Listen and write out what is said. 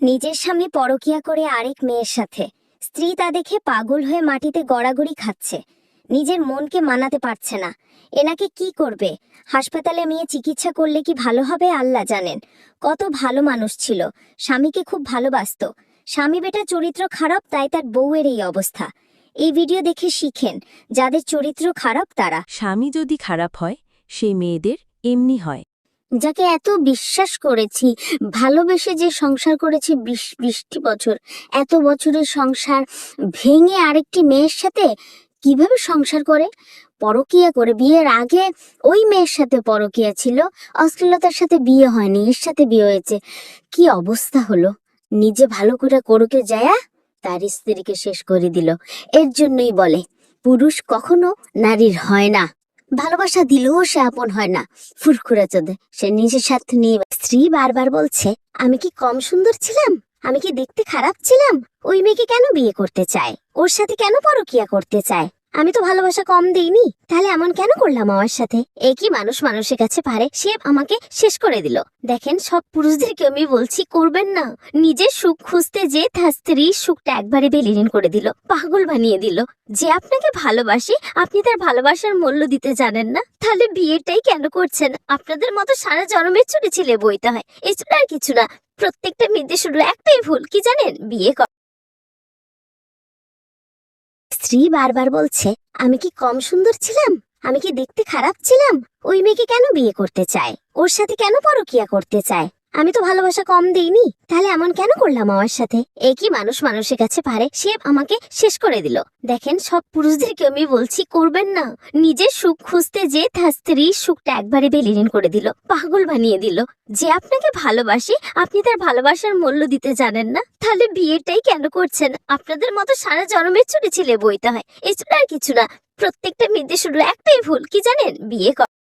নিজের স্বামী পরকীয়া করে আরেক মেয়ের সাথে। স্ত্রী তা দেখে পাগল হয়ে মাটিতে গড়াগড়ি খাচ্ছে। নিজের মনকে মানাতে পারছে না। এনাকে কি করবে? হাসপাতালে নিয়ে চিকিৎসা করলে কি ভালো হবে আল্লাহ জানেন। কত ভালো মানুষ ছিল, স্বামীকে খুব ভালোবাসতো। স্বামী বেটা চরিত্র খারাপ, তাই তার বউয়ের এই অবস্থা। এই ভিডিও দেখে শিখেন, যাদের চরিত্র খারাপ তারা। স্বামী যদি খারাপ হয় সেই মেয়েদের এমনি হয়। যাকে এত বিশ্বাস করেছি, ভালোবেসে যে সংসার করেছি 20টি বছর, এত বছরের সংসার ভেঙে আরেকটি মেয়ের সাথে কিভাবে সংসার করে? পরকীয়া করে। বিয়ের আগে ওই মেয়ের সাথে পরকীয়া ছিল, অশ্লীলতার সাথে বিয়ে হয়নি, এর সাথে বিয়ে হয়েছে। কি অবস্থা হলো! নিজে ভালো করে করুকে যায়া তার স্ত্রীকে শেষ করে দিল। এর জন্যই বলে পুরুষ কখনো নারীর হয় না। ভালোবাসা দিলেও সে আপন হয় না, ফুরফুরা চোদে সে নিজের সাথে নিয়ে। স্ত্রী বারবার বলছে, আমি কি কম সুন্দর ছিলাম? আমি কি দেখতে খারাপ ছিলাম? ওই মেয়েকে কেন বিয়ে করতে চায়? ওর সাথে কেন পরকীয়া করতে চায়? আমি তো ভালোবাসা কম দেইনি, তাহলে এমন কেন করলাম আমার সাথে? একই মানুষ মানুষের কাছে পারে, সে আমাকে শেষ করে দিল। দেখেন, সব পুরুষদেরকে আমি বলছি করবেন না। নিজের সুখ খুঁজতে যে তার স্ত্রীর সুখটা একবারে বেলিন করে দিল, পাগল বানিয়ে দিল। যে আপনাকে ভালোবাসে, আপনি তার ভালোবাসার মূল্য দিতে জানেন না, তাহলে বিয়েটাই কেন করছেন? আপনাদের মতো সারা জন্মের চুরি ছিলে বইতে হয়, এছাড়া আর কিছু না। প্রত্যেকটা মেয়েদের শুধু একটাই ভুল, কি জানেন? বিয়ে করা। স্ত্রী বারবার বলছে, আমি কি কম সুন্দর ছিলাম? আমি কি দেখতে খারাপ ছিলাম? ওই মেয়েকে কেন বিয়ে করতে চায়? ওর সাথে কেন পরকীয়া করতে চায়? আমি তো ভালোবাসা কম দেইনি, তাহলে এমন কেন করলাম আমার সাথে? একই মানুষ মানুষের কাছে পারে, সে আমাকে শেষ করে দিল। দেখেন, সব পুরুষদেরকে আমি বলছি করবেন না। নিজের সুখ খুঁজতে যে তার স্ত্রীর সুখটা একবারে বেলিন করে দিল, পাগল বানিয়ে দিল। যে আপনাকে ভালোবাসে, আপনি তার ভালোবাসার মূল্য দিতে জানেন না, তাহলে বিয়েটাই কেন করছেন? আপনাদের মতো সারা জন্মের চুরি ছিলে বইতে হয়, এছাড়া আর কিছু না। প্রত্যেকটা মেয়েদের শুধু একটাই ভুল, কি জানেন? বিয়ে করা।